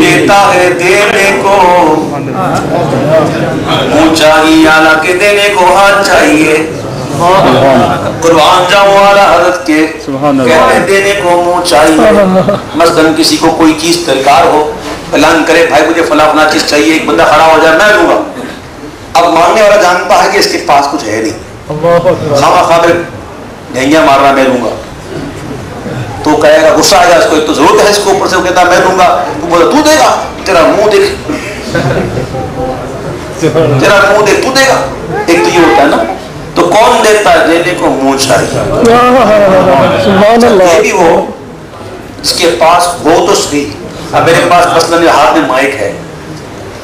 دیتا ہے دینے کو منہ چاہیے، حالانکہ دینے کو ہاتھ چاہیے. قربان جاؤں والا حضرت کے کہتے ہیں دینے کو منہ چاہیے. مثلاً کسی کو کوئی چیز درکار ہو، اعلان کرے بھائی مجھے فلاں فلاں چیز چاہیے، ایک بندہ کھڑا ہو جائے میں دوں گا. اب مانگنے والا جانتا ہے کہ اس کے پاس کچھ ہے نہیں، خواہ خواہ گھینگیاں مار رہا میں دوں گا، تو کہے گا غصہ آئے گا اس کو، ایک تو ضرورت ہے اس کو، اوپر سے وہ کہتا میں دوں گا، تو بولا تو دے گا، تیرا منہ دیکھ، تیرا منہ دیکھ، تو دے گا. ایک تو یہ ہوتا ہے نا. تو کون دیتا ہے؟ دینے کو منہ چاہیے. یہ بھی وہ اس کے پاس ہو تو صحیح. اب میرے پاس مثلاً ہاتھ میں مائک ہے،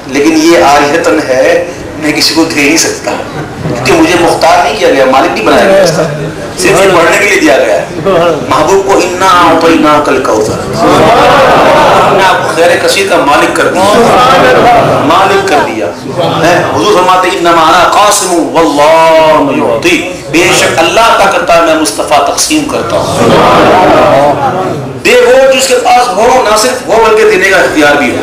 لیکن یہ آلیتن ہے، میں کسی کو دے نہیں سکتا کیونکہ مجھے مختار نہیں کیا گیا، مالک نہیں بنایا گیا اس کا، صرف یہ پڑھنے کے لیے دیا گیا ہے. محبوب کو انا اعطیناک الکوثر، میں آپ کو خیر کثیر کا مالک کر دیا، مالک کر دیا. حضور فرماتے ہیں انما انا قاسم واللہ یعطی، بے شک اللہ عطا کرتا ہے، میں مصطفیٰ تقسیم کرتا ہوں. دے وہ جس کے پاس ہو، نہ صرف وہ بلکہ دینے کا اختیار بھی ہو.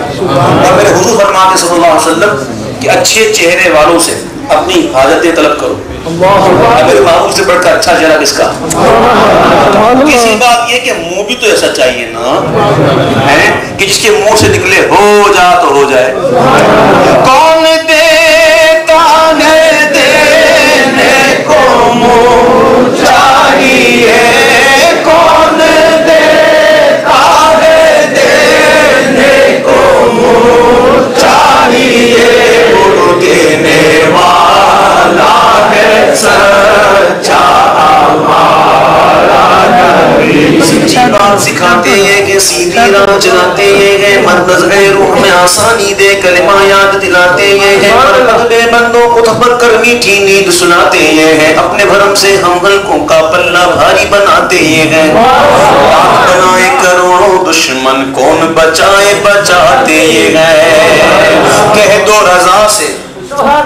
اور میرے حضور فرماتے صلی اللہ علیہ وسلم کہ اچھے چہرے والوں سے اپنی حاجتیں طلب کرو. میرے معمول سے بڑھ کر اچھا چہرہ کس کا؟ کسی بات یہ کہ منہ بھی تو ایسا چاہیے نا کہ جس کے منہ سے نکلے ہو جا تو ہو جائے. کون دیتا ہے دینے کو منہ چاہیے، کون دیتا ہے دینے کو منہ چاہیے، وہ دینے والا ہے سچا ہمارا نبی. سچی بات سکھاتے ہیں کہ سیدھی راہ چلاتے ہیں، مرکز روح میں آسانی دے کلمہ یاد دلاتے ہیں، بے بندوں کو تھپڑ کر میٹھی نیند سناتے ہیں، اپنے بھرم سے ہم حلقوں کا پلہ بھاری بناتے ہیں. بنائے کروڑوں دشمن کون بچائے بچاتے ہیں. کہہ دو رضا سے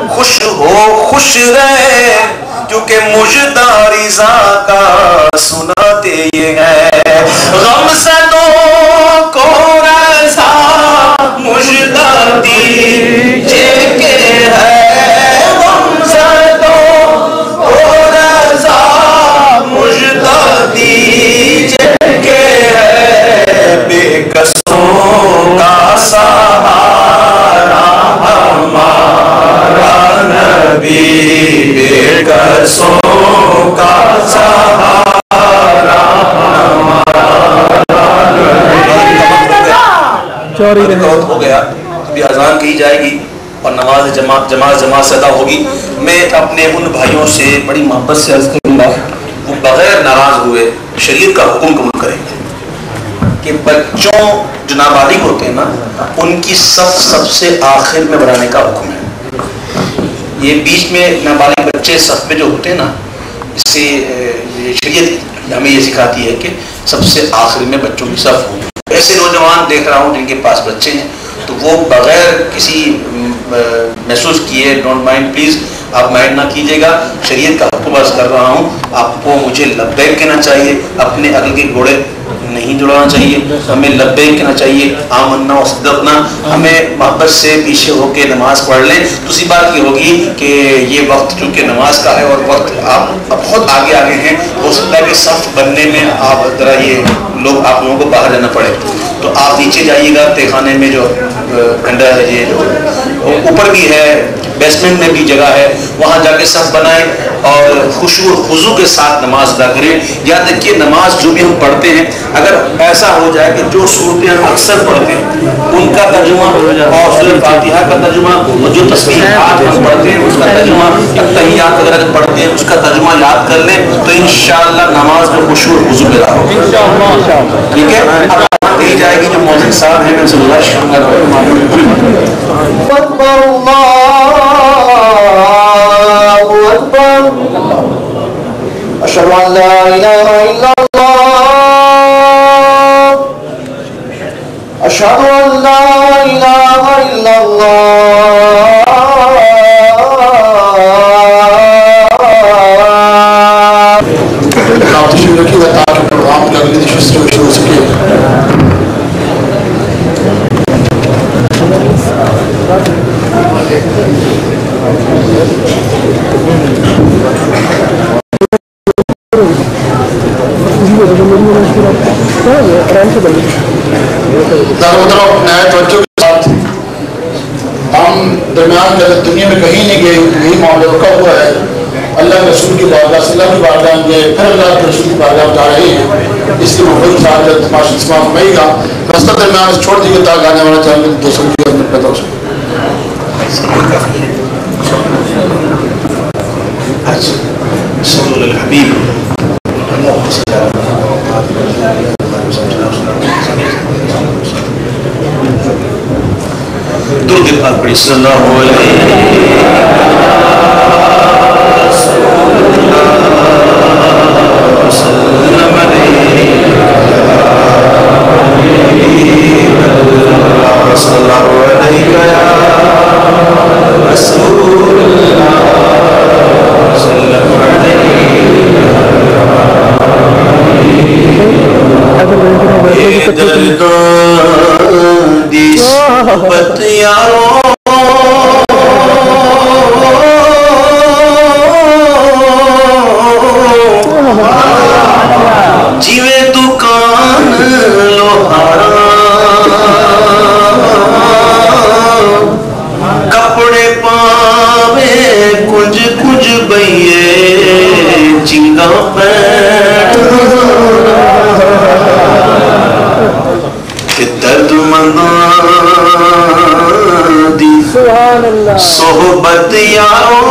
خوش ہو خوش رہے، کیونکہ مجدہ رضا کا سناتے ہیں. غم زدوں کو رضا مجدہ دیجئے کہ ہے، غم زدوں کو رضا مجدہ دیجئے کہ ہے، بے کسوں کا سہارا ہمارا نبی، بے کسوں کا سہارا ہو گیا. ابھی اذان کی جائے گی اور نماز جماعت سے ادا ہوگی. میں اپنے ان بھائیوں سے بڑی محبت سے عرض کروں گا وہ بغیر ناراض ہوئے شریعت کا حکم قبول کریں کہ بچوں جو نابالغ ہوتے ہیں نا ان کی سب سے آخر میں بنانے کا حکم ہے. یہ بیچ میں نابالغ بچے صف میں جو ہوتے ہیں نا، اس سے شریعت ہمیں یہ سکھاتی ہے کہ سب سے آخر میں بچوں کی صف ہو. ایسے نوجوان دیکھ رہا ہوں جن کے پاس بچے ہیں تو وہ بغیر کسی محسوس کیے، ڈونٹ مائنڈ، پلیز آپ مائنڈ نہ کیجیے گا، شریعت کا حکم عرض کر رہا ہوں. آپ کو مجھے لبیک کہنا چاہیے، اپنے عقل کے گھوڑے نہیں جڑانا چاہیے. ہمیں لبیک کہنا چاہیے، آمنا و صدقنا. ہمیں محبت سے پیچھے ہو کے نماز پڑھ لیں. دوسری بات یہ ہوگی کہ یہ وقت چونکہ نماز کا ہے اور وقت آپ بہت آگے ہیں، ہو سکتا ہے کہ صف بننے میں آپ ذرا آپ لوگوں کو باہر جانا پڑے، تو آپ نیچے جائیے گا تہ خانے میں جو کھنڈا ہے، یہ جو اوپر بھی ہے، بیسمنٹ میں بھی جگہ ہے، وہاں جا کے صف بنائیں اور خشوع و خضوع کے ساتھ نماز ادا کریں. یاد رکھیے نماز جو بھی ہم پڑھتے ہیں اگر ایسا ہو جائے کہ جو صورتیں ہم اکثر پڑھتے ہیں ان کا ترجمہ اور سورۃ فاتحہ کا ترجمہ اور جو تسبیحات ہم پڑھتے ہیں اس کا ترجمہ، تحیات وغیرہ جو پڑھتے ہیں اس کا ترجمہ یاد کر لیں تو انشاءاللہ نماز میں خشوع و خضوع پیدا ہوگا. ٹھیک ہے، اب دی جائے گی جو مؤذن صاحب ہیں میں سے گزارش کروں گا. اللہ اکبر، اشہد ان لا الہ الا اللہ، اشہد ان لا الہ الا اللہ. آپ تشریف رکھیے گا تاکہ پروگرام کا اگلی نشست شروع ہو سکے. توجہ کے ساتھ ہم درمیان دنیا میں کہیں نہیں گئے، یہی معاملہ رکا ہوا ہے. اللہ کے رسول کی بارگاہ سے اللہ کی بارگاہ میں گئے، پھر اللہ کے رسول کی بارگاہ میں جا رہے ہیں. اس کے محبت کے ساتھ تماشا سماعت فرمائیے گا. رستہ درمیان چھوڑ دیجیے تاکہ آنے والا چاہے دوسروں کی اندر پیدا ہو سکے. صلی الحبیب درود پاک پڑھی صلی اللہ علیہ صحبت یارو جیوے دکان لوہارا کپڑے پاوے کچھ کچھ بئیے چنگا پیٹ کہ درد مندان دی صحبت یارو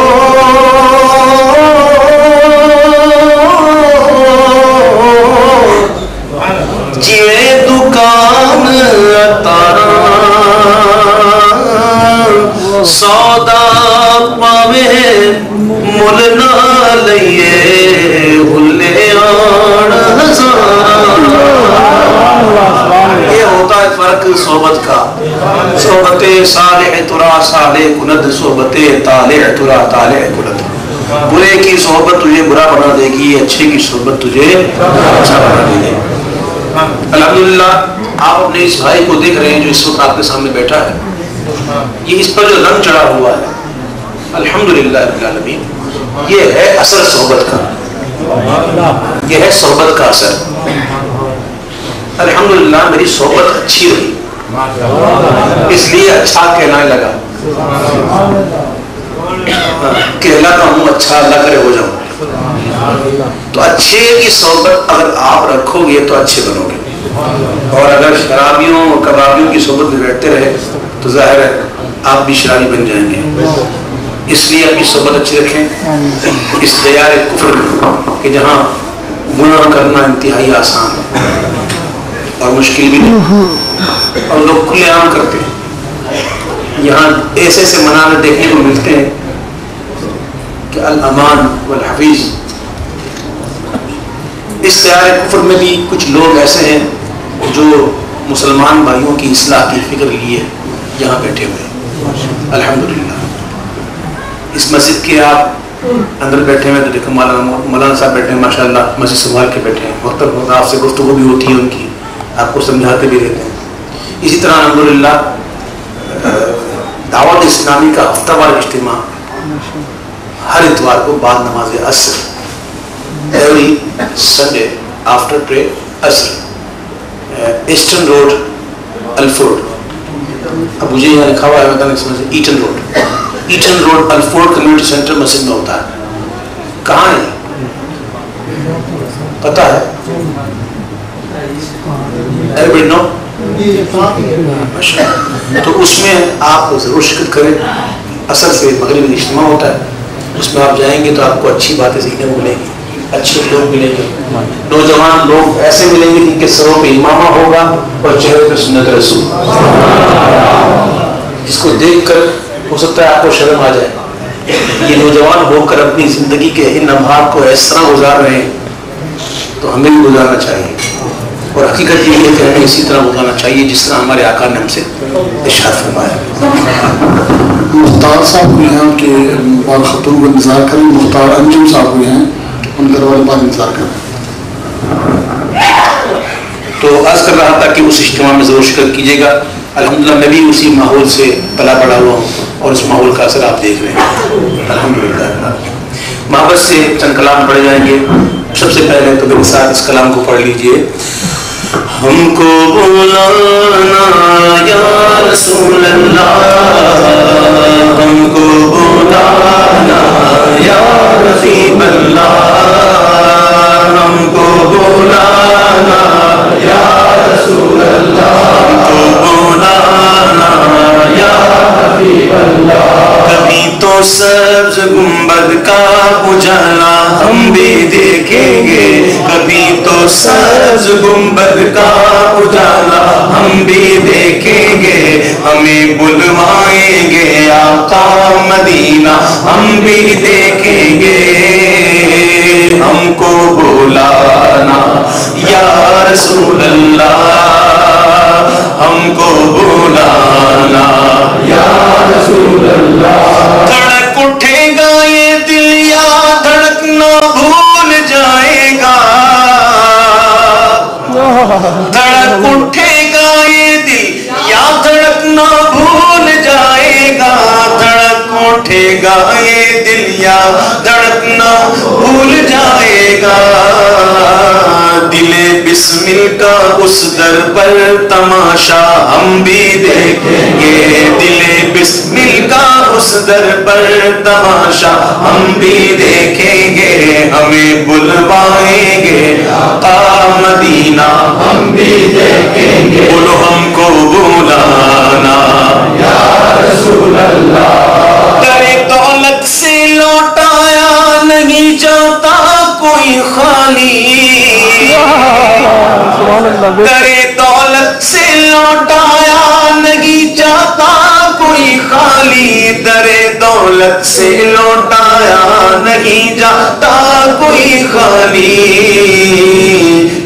جیوے دکان اتارا سودا پاوے مل نہ لئیے ہلے آن یہ ہوتا ہے فرق صحبت کا. صحبت صالح ترا صالح کند، صحبت طالع ترا طالع کند. برے کی صحبت تجھے برا بنا دے گی، اچھے کی صحبت تجھے اچھا بنا دے گی. الحمدللہ آپ اپنے اس بھائی کو دیکھ رہے ہیں جو اس وقت آپ کے سامنے بیٹھا ہے. یہ اس پر جو رنگ چڑھا ہوا ہے الحمدللہ رب العالمین، یہ ہے اثر صحبت کا، یہ ہے صحبت کا اثر. الحمدللہ میری صحبت اچھی رہی، اس لیے اچھا کہنا لگا. کہلاتا ہوں اچھا، اللہ کرے ہو جاؤں. تو اچھے کی صحبت اگر آپ رکھو گے تو اچھے بنو گے، اور اگر شرابیوں اور کبابیوں کی صحبت میں بیٹھتے رہے تو ظاہر ہے آپ بھی شرابی بن جائیں گے. اس لیے اپنی صحبت اچھی رکھیں اس دیار کفر میں کہ جہاں گناہ کرنا انتہائی آسان ہے اور مشکل بھی نہیں، اور لوگ کھلے عام کرتے ہیں. یہاں ایسے ایسے مناظر دیکھنے کو ملتے ہیں کہ الامان والحفیظ. اس دیار کفر میں بھی کچھ لوگ ایسے ہیں جو مسلمان بھائیوں کی اصلاح کی فکر لیے یہاں بیٹھے ہوئے ہیں. الحمدللہ اس مسجد کے آپ اندر بیٹھے ہوئے تو دیکھو مولانا صاحب بیٹھے ہیں ماشاءاللہ، مسجد سنبھال کے بیٹھے ہیں. وقت وقت آپ سے گفتگو بھی ہوتی ہے ان کی، آپ کو سمجھاتے بھی رہتے ہیں. اسی طرح الحمدللہ دعوت اسلامی کا ہفتہ وار اجتماع ہر اتوار کو بعد نماز عصر، ایوری سنڈے آفٹر پرے عصر، ایسٹرن روڈ الفورڈ. اب مجھے یہاں لکھا ہوا ہے بتانے سمجھے Eaton road, Eaton road Ilford community centre مسجد میں ہوتا ہے. کہاں ہے پتہ ہے؟ Every know? تو اس میں آپ ضرور شرکت کریں. اصل سے مغربی اجتماع ہوتا ہے، اس میں آپ جائیں گے تو آپ کو اچھی باتیں سیکھنے کو ملیں گی، اچھے لوگ ملیں گے، نوجوان لوگ ایسے ملیں گے جن کے سروں پہ امامہ ہوگا اور چہرے پہ سنت رسول، جس کو دیکھ کر ہو سکتا ہے آپ کو شرم آ جائے. یہ نوجوان ہو کر اپنی زندگی کے ان لمحات کو اس طرح گزار رہے ہیں تو ہمیں بھی گزارنا چاہیے. اور حقیقت یہ ہے کہ ہمیں اسی طرح گزارنا چاہیے جس طرح ہمارے آقا نے ہم سے ارشاد فرمایا. مختار صاحب بھی ہیں کہ بعض خطوط کا انتظار کریں. مختار انجم صاحب بھی ہیں، ان کے روال بعد انتظار کریں. تو عرض کر رہا تھا کہ اس اجتماع میں ضرور شرکت کیجیے گا. الحمدللہ میں بھی اسی ماحول سے پلا بڑا ہوا ہوں اور اس ماحول کا اثر آپ دیکھ رہے ہیں. الحمدللہ محبت سے چند کلام پڑھ جائیں گے. سب سے پہلے تو میرے ساتھ اس کلام کو پڑھ لیجئے. ہم کو بلانا یا رسول اللہ، ہم کو بلانا یا رفیق اللہ، ہم کو بلانا یا رسول اللہ، ہم کو بلانا یا رفیق اللہ. کبھی تو سبز گنبد کا اجالا ہم بھی دیکھیں گے، کبھی تو سبز گنبد کا اجالا ہم بھی دیکھیں گے، ہمیں بلوائیں گے آقا مدینہ ہم بھی دیکھیں گے. ہم کو بلانا یا رسول اللہ، ہم کو بلانا یا رسول اللہ. دھڑک اٹھے گا یہ دل یا دھڑکنا بھول جائے گا، دھڑک اٹھے گا یہ دل یا دھڑکنا بھول جائے گا، دھڑک اٹھے گا یہ دل یا دھڑکنا بھول جائے گا. دل بسمل کا اس در پر تماشا ہم بھی دیکھیں گے، دل بسمل کا اس در پر تماشا ہم بھی دیکھیں گے، ہمیں بلوائیں گے آقا مدینہ ہم بھی دیکھیں گے. بولو ہم کو بلانا یا رسول اللہ. کرے دولت سے لوٹایا نہیں جاتا کوئی خالی، کرے دولت سے لوٹایا نہیں جاتا کوئی خالی، درے دولت سے لوٹایا نہیں جاتا کوئی خالی.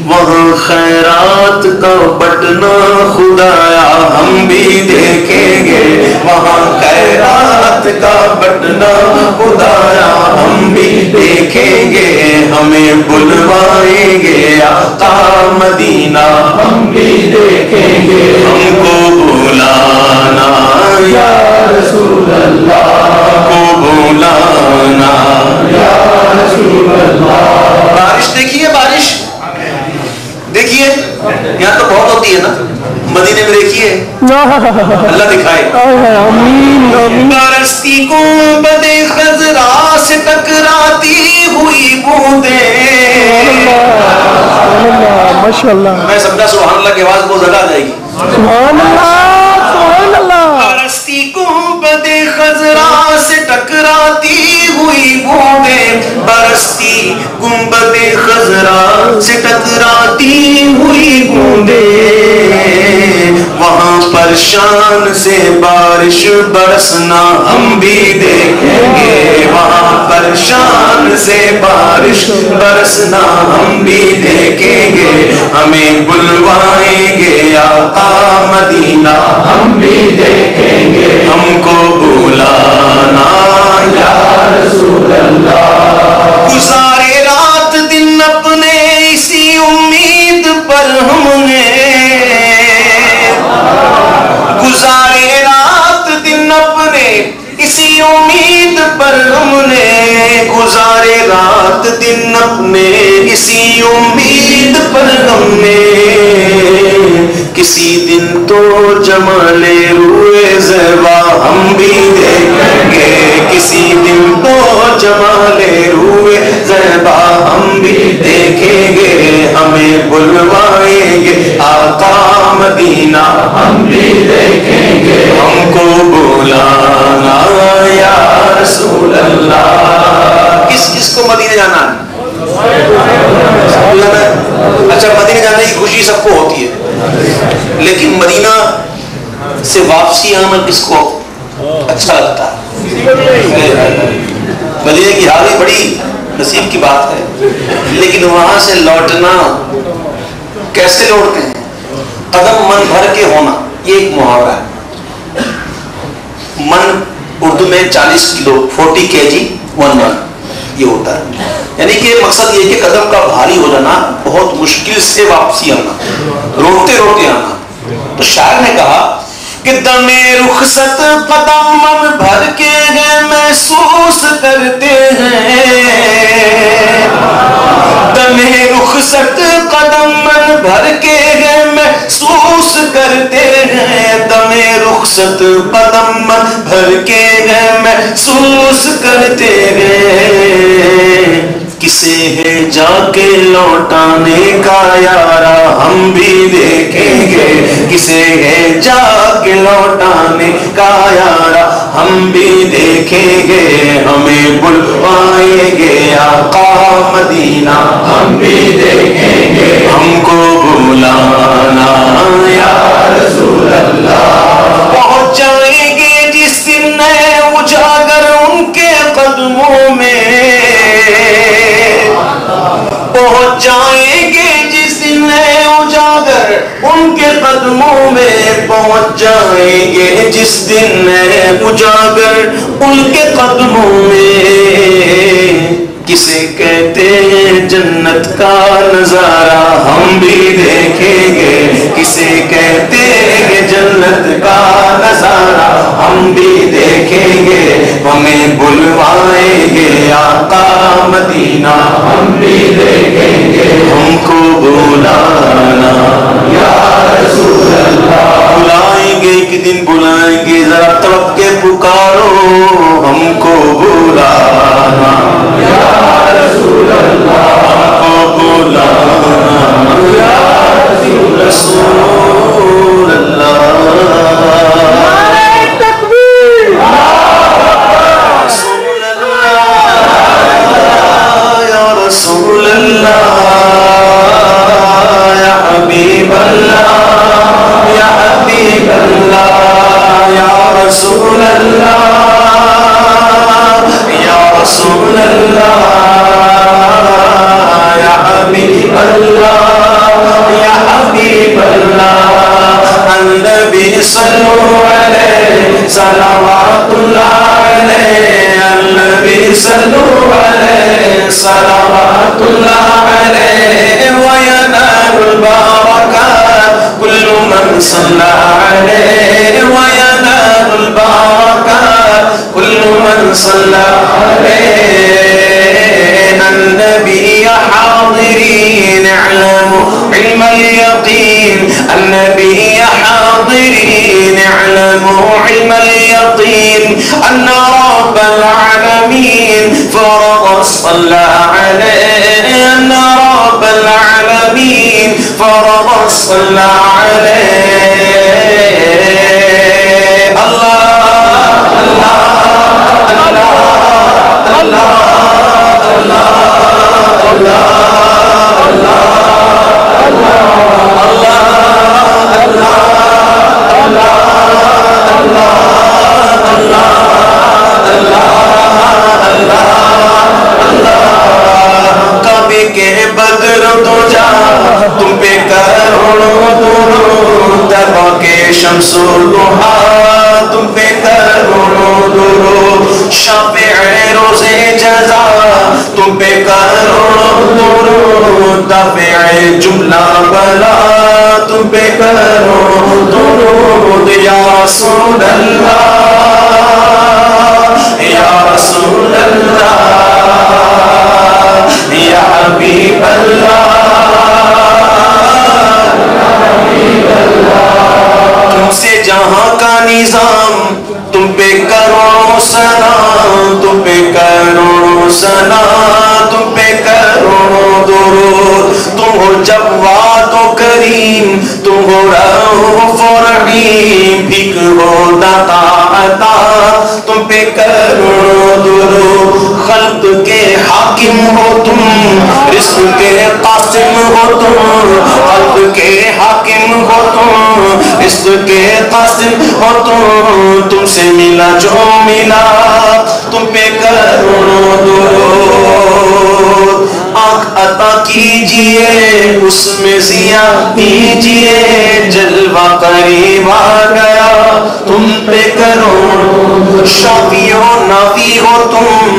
وہاں خیرات کا بٹنا خدایا ہم بھی دیکھیں گے، وہاں خیرات کا بٹنا خدایا ہم بھی دیکھیں گے، ہمیں بلوائیں گے آقا مدینہ ہم بھی دیکھیں گے. ہم کو بلانا یا رسول اللہ، کو بلانا یا رسول اللہ. بارش دیکھیے، بارش دیکھیے، یہاں تو بہت ہوتی ہے نا، مدینے میں دیکھیے اللہ دکھائے. برستی گنبد خضرا سے ٹکراتی ہوئی بوندیں، میں سمجھا سبحان اللہ کی آواز بہت زیادہ آ جائے گی. سبحان اللہ سبحان اللہ. برستی گنبد خضرا سے ٹکراتی ہوئی بوندیں، برستی گنبد خضرا سے ٹکراتی ہوئی بوندیں، وہاں پرشان سے بارش برسنا ہم بھی دیکھیں گے، وہاں پرشان سے بارش برسنا ہم بھی دیکھیں گے، ہمیں بلوائیں گے آقا مدینہ ہم بھی دیکھیں گے. ہم کو بلانا یا رسول اللہ. گزارے رات دن اپنے اسی امید پر ہم نے، گزارے رات دن اپنے اسی امید پر ہم نے، گزارے رات دن اپنے اسی امید پر ہم نے. کسی دن تو جمال روئے زیبا ہم بھی دیکھیں گے، کسی دن تو جمال روئے زیبا ہم بھی دیکھیں گے، ہمیں بلوائیں گے آقا مدینہ ہم بھی دیکھیں گے. ہم کو بلانا یا رسول اللہ. کس کس کو مدینے جانا ہے؟ اچھا، مدینے جانے کی خوشی سب کو ہوتی ہے، لیکن مدینہ سے واپسی آنا کس کو اچھا لگتا ہے؟ مدینے کی حاضری بڑی نصیب کی بات ہے، لیکن وہاں سے لوٹنا کیسے لوٹتے ہیں؟ قدم من بھر کے ہونا، یہ ایک محاورہ ہے. من اردو میں 40 کلو 40 kg 1 من یہ ہوتا ہے، یعنی کہ مقصد یہ کہ قدم کا بھاری ہو جانا، بہت مشکل سے واپسی آنا، روتے روتے آنا. تو شاعر نے کہا کہ دم رخصت قدم من بھر کے ہیں محسوس کرتے ہیں، دم رخصت قدم من بھر کے ہیں محسوس کرتے ہیں، دم رخصت قدم من بھر کے ہیں محسوس کرتے ہیں، کسے ہے جا کے لوٹانے کا یارا ہم بھی دیکھیں گے، کسے ہے جا کے لوٹانے کا یارا ہم بھی دیکھیں گے، ہمیں بلوائیں گے آقا مدینہ ہم بھی دیکھیں گے، ہم کو بلانا یا رسول اللہ، پہنچ جائیں گے جس دن ہے اجاگر ان کے قدموں میں، پہنچ جائیں گے جس دن ہے اجاگر ان کے قدموں میں، پہنچ جائیں گے جس دن ہے اجاگر ان کے قدموں میں، کسے کہتے ہیں جنت کا نظارہ ہم بھی دیکھیں گے، کسے کہتے ہیں جنت کا نظارہ ہم بھی دیکھیں گے، ہمیں بلوائیں گے آقا مدینہ ہم بھی دیکھیں گے، ہم کو بلانا یا رسول اللہ، بلائیں گے ایک دن بلائیں گے، ذرا تڑپ کے پکارو ہم کو بلانا یا رسول اللہ، ہم کو بلانا یا رسول اللہ، رسول اللہ یا حبیب اللہ یا حبیب اللہ یا رسول اللہ یا رسول اللہ یا حبیب اللہ یا حبیب اللہ، النبی صلو علیہ صلوات اللہ علیہ، النبی صلو علیہ صلوات اللہ علیہ، وینال البرکات کل من صلی علیہ، وینال البرکات کل من صلی علیہ، النبی حاضرین اعلموا علم اليقین، النبی حاضرین اعلموا علم اليقین، ان رب العالمین فرض صلى عليه، ان رب العالمین فرض صلى عليه، اللہ اللہ اللہ اللہ کعبے کے بدر تو جا تم پہ کروڑوں درود، دربا کے شمس الضحا تم پہ کروڑوں درود، شافع روزے جزا تم پہ کروڑوں درود، دافع جملہ بلا تم پہ کروڑوں درود، یا رسول اللہ یا رسول اللہ یا حبیب اللہ، تم سے جہاں کا نظام تم پہ کروڑوں سلام، تم پہ کروڑوں سلام، تم پہ کروڑوں درود، تم ہو جواد و کریم، تم ہو رؤوف و رحیم، بھیک ہو داتا عطا، تم پہ کروڑوں درود، خلق کے حاکم ہو تم، رزق کے قاسم ہو تم، خلق کے حاکم ہو تم، رزق کے قاسم ہو تم، تم سے ملا جو ملا تم پہ کروڑوں درود، آنکھ عطا کیجئے اس میں ضیا دیجئے، جلوہ قریب آ گیا تم پہ کروڑوں، شافی و نافی ہو تم،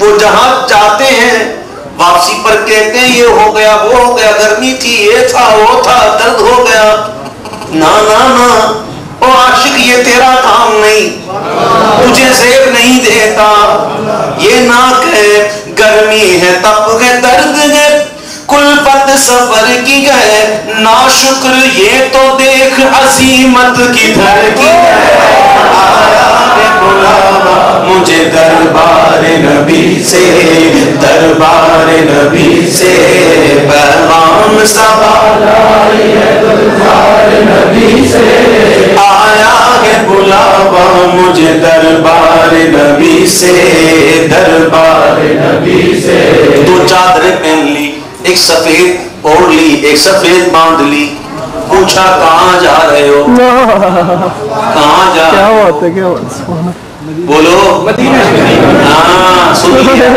وہ جہاں جاتے ہیں واپسی پر کہتے ہیں یہ ہو گیا وہ ہو گیا، گرمی تھی یہ تھا وہ تھا، درد ہو گیا. نا نا نا او عاشق یہ تیرا کام نہیں، تجھے زیب نہیں دیتا. یہ نہ کہ گرمی ہے تپ ہے درد ہے کلفت سفر کی ہے، ناشکر یہ تو دیکھ عظیمت کدھر کی ہے. آیا ہے بلاوا مجھے دربار نبی سے، دربار نبی سے پیغام سوال دربار نبی سے. آیا ہے بلاوا مجھے دربار نبی سے، دربار نبی سے. دو چادریں پہن لی، ایک سفید اوڑھ لی، ایک سفید باندھ لی. پوچھا کہاں جا رہے ہو؟ کہاں جا کیا بات ہے، کیا بات. بولو. ہاں سن لیا،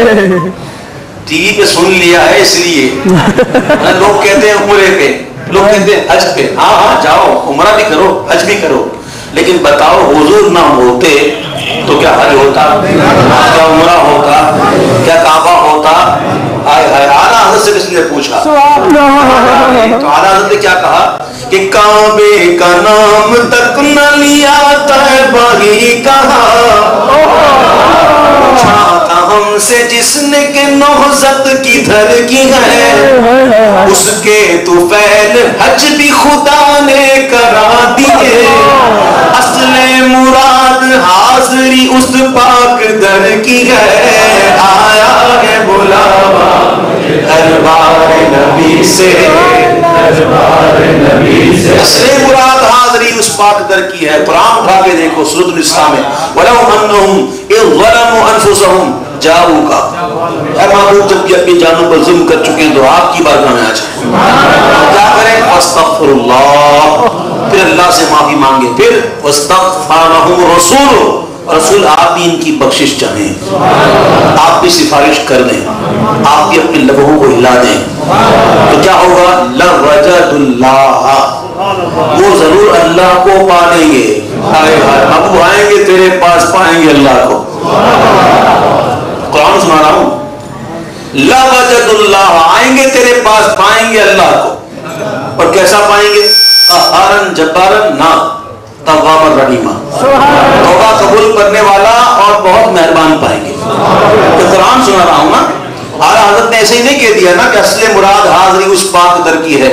ٹی وی پہ سن لیا ہے اس لیے. لوگ کہتے ہیں عمرے پہ، لوگ کہتے ہیں حج پہ. ہاں ہاں جاؤ، عمرہ بھی کرو حج بھی کرو، لیکن بتاؤ حضور نہ ہوتے تو کیا حج ہوتا، کیا عمرہ ہوتا، کیا کعبہ ہوتا؟ آئے ہائے. اعلیٰ حضرت سے کس نے پوچھا تو اعلیٰ حضرت نے کیا کہا کہ کعبے کا نام تک نہ لیا طیبہ ہی کہا. پوچھا تھا ہم سے جس نے کہ نہضت کدھر کی ہے، اس کے طفیل حج بھی خدا نے کرا دیے. اصل مراد حاضری اس پاک در کی ہے. آیا ہے بلاوا دربار نبی سے، دربار نبی سے. اصل مراد حاضری اس پاک در کی ہے. قرآن اٹھا کے دیکھو سورۃ النساء میں وَلَوْ أَنَّهُمْ إِذْ ظَلَمُوا أَنفُسَهُمْ جَاءُوكَ. اے محبوب جب کہ اپنی جانوں پر ظلم کر چکے ہیں تو آپ کی بارگاہ میں آ جائیں. کیا کریں؟ فَاسْتَغْفِرُ اللَّهَ، پھر اللہ سے معافی مانگے. پھر وَاسْتَغْفَرَهُمُ الرَّسُولُ، رسول آپ بھی ان کی بخشش چاہیں، آپ بھی سفارش کر دیں، آپ بھی اپنے لبوں کو ہلا دیں. تو کیا ہوگا؟ لَوَجَدُ اللَّهَ، وہ ضرور اللہ کو پا لیں گے. اب وہ آئیں گے تیرے پاس، پائیں گے اللہ کو. قرآن سنا رہا ہوں. لَوَجَدُ اللَّهَ، آئیں گے تیرے پاس، پائیں گے اللہ کو. اور کیسا پائیں گے؟ قہارن جبارن، نہ توابا رحیمہ، توبہ قبول کرنے والا اور بہت مہربان پائیں گے. تو قرآن سنا رہا ہوں نا. اعلیٰ حضرت نے ایسے ہی نہیں کہہ دیا نا کہ اصل مراد حاضری اس پاک در کی ہے.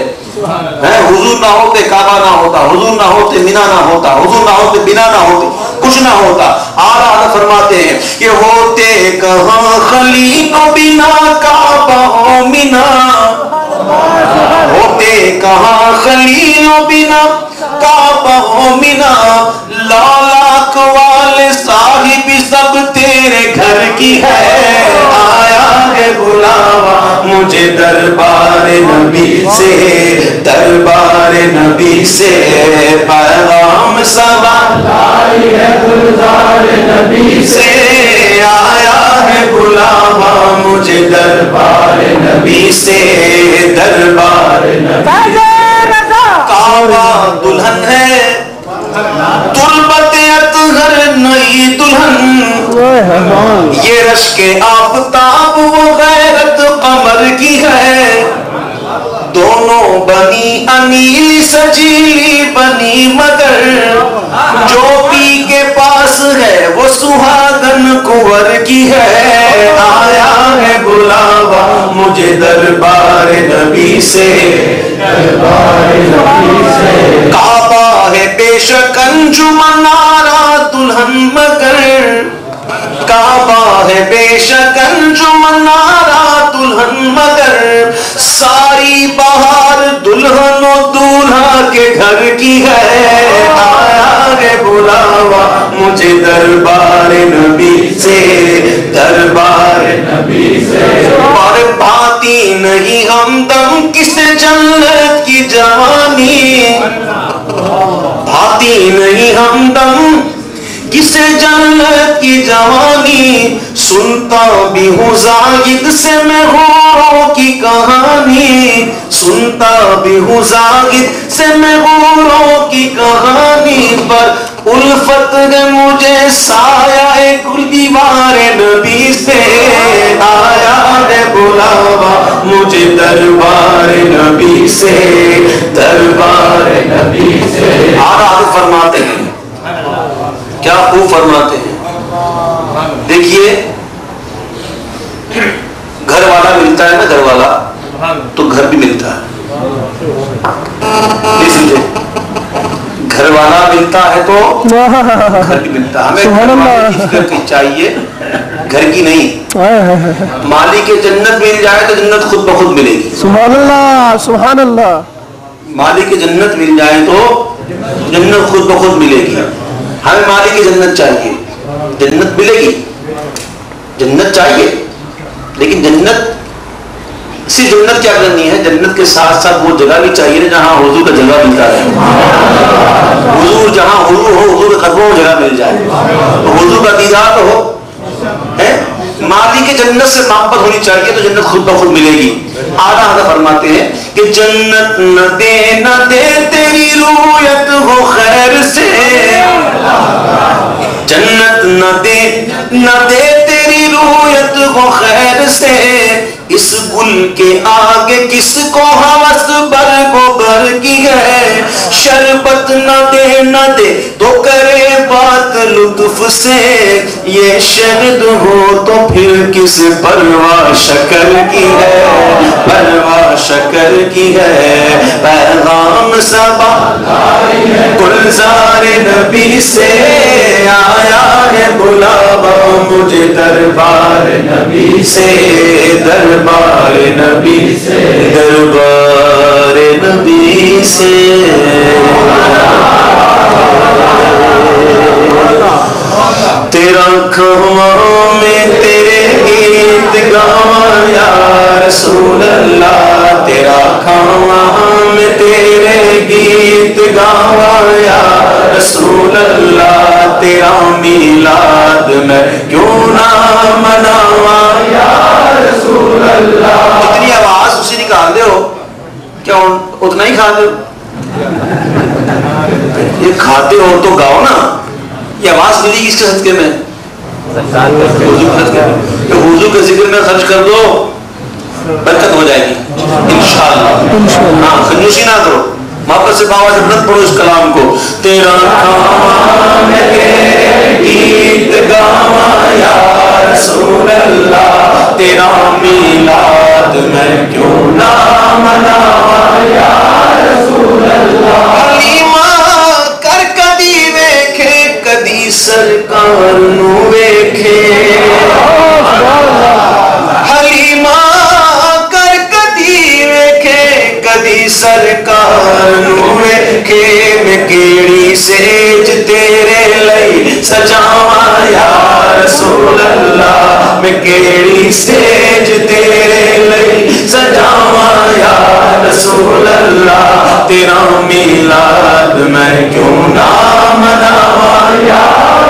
حضور نہ ہوتے کعبہ نہ ہوتا، حضور نہ ہوتے مینا نہ ہوتا، حضور نہ ہوتے بنا نہ ہوتے، کچھ نہ ہوتا. اعلیٰ حضرت فرماتے ہیں کہ ہوتے کہاں خلیل و بنا کعبہ و مینا، ہوتے کہاں خلیل و بنا کعبہ و مینا، لالاک والے صاحب سب تیرے گھر کی ہے. آیا ہے بلاوا مجھے دربار نبی سے، دربار نبی سے پیغام سوال دربار نبی سے. آیا ہے بلاوا مجھے دربار نبی سے، دربار نبی سے. کعبہ دلہن ہے، تربت اطہر نئی دلہن، یہ رشک آفتاب وہ غیرت قمر کی ہے. دونوں بنی انیل سجیلی بنی مگر، جو پی کے پاس ہے وہ سہاگن کنور کی ہے. آیا ہے بلاوا مجھے دربار نبی سے، دربار نبی سے. کعبہ ہے بے شک انجمن آرا دلہن مگر، کعبہ ہے بے شک انجمن آرا دلہن مگر، ساری بہار دلہن و دولہا کے گھر کی ہے. آیا ہے بلاوا مجھے دربار نبی سے، دربار نبی سے. اور بھاتی نہیں ہمدم کس جنت کی جوانی، بھاتی نہیں ہمدم کس جنت کی جوانی، سنتا بھی ہوں زاہد سے میں غوروں کی کہانی، سنتا بھی ہوں زاہد سے میں غوروں کی کہانی. پر الفت ہے مجھے سایہ گل دیوار نبی سے، آیا ہے بلاوا مجھے دربار نبی سے، دربار نبی سے۔ آراد فرماتے ہیں، کیا خوب فرماتے ہیں۔ دیکھیے گھر والا ملتا ہے نا، گھر والا تو گھر بھی ملتا ہے، نہیں سمجھے؟ گھر والا ملتا ہے تو گھر بھی ملتا ہے۔ ہمیں فکر کی چاہیے، گھر کی نہیں۔ مالک جنت مل جائے تو جنت خود بخود ملے گی۔ سبحان اللہ، سبحان اللہ۔ مالک جنت مل جائے تو جنت خود بخود ملے گی۔ ہمیں مالک جنت چاہیے، جنت ملے گی، جنت چاہیے، لیکن جنت صرف جنت کیا کرنی ہے، جنت کے ساتھ ساتھ وہ جگہ بھی چاہیے جہاں حضور کا جلوہ ملتا ہے۔ حضور جہاں حضور ہو، حضور کے قدموں میں جگہ مل جائے، تو حضور کا دیدار تو ہو۔ مالی کی جنت سے محبت ہونی چاہیے تو جنت خود بخود ملے گی۔ آدھا آدھا فرماتے ہیں کہ جنت نہ دے تیری رویت ہو خیر سے، جنت نہ دے تیری رویت ہو خیر سے، اس گل کے آگے کس کو ہوس بر کو بر کی ہے، شربت نہ دے تو کرے بات لطف سے، یہ شہد ہو تو پھر کس پرواہ شکر کی ہے، پرواہ شکر کی ہے، پیغام صبا گلزار نبی سے، آیا ہے بلاوا مجھے دربار نبی سے، دربار نبی سے، دربار نبی سے۔ تیرا کھواں میں تیرے گیت گاواں یا رسول اللہ، تیرا کھواں میں تیرے گیت گاواں یا رسول اللہ، تیرا میلاد میں کیوں نہ مناواں یا رسول اللہ۔ جتنی آواز اسی نکال دے ہو، کیا اتنا ہی کھا دے ہو؟ یہ کھاتے ہو تو گاؤ نا، یہ آواز ملی کس کے صدقے میں؟ حضور کے ذکر میں خرچ کر دو، برکت ہو جائے گی انشاءاللہ۔ ہاں کنجوسی نہ کرو، محبت سے باوا جنت پڑھو اس کلام کو۔ تیرا کام ہے تیرے گیت گاواں یا رسول اللہ، تیرا میلاد میں کیوں نہ مناواں یا رسول اللہ۔ حلیمہ کر کدی ویکھے کدی سرکار نو ویکھے، حلیمہ کر کدی ویکھے کدی سرکار نو ویکھے، میں کیڑی سیج تیرے لئی سجاواں یا رسول اللہ، میں کیڑی سیج تیرے لئی سجاواں یا رسول اللہ، تیرا میلاد میں کیوں نہ مناواں یا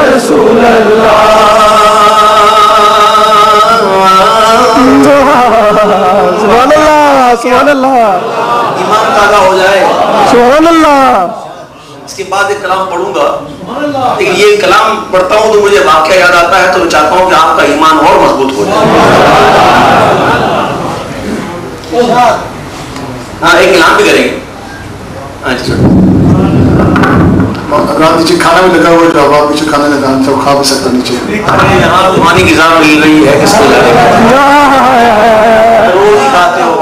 رسول اللہ۔ سبحان اللہ، سبحان اللہ، ایمان تازہ ہو جائے۔ سبحان اللہ۔ اس کے بعد ایک کلام پڑھوں گا، لیکن یہ کلام پڑھتا ہوں تو مجھے واقعہ یاد آتا ہے، تو میں چاہتا ہوں کہ آپ کا ایمان اور مضبوط ہو جائے۔ ہاں ایک کلام بھی کریں گے۔ ہاں جی سر، نیچے کھانا بھی لگا ہوا ہے، جو آپ پیچھے کھانا لگانا تھا وہ کھا بھی سکتا نیچے۔ یہاں روحانی غذا مل رہی ہے، کس کو جانے روز کھاتے ہو۔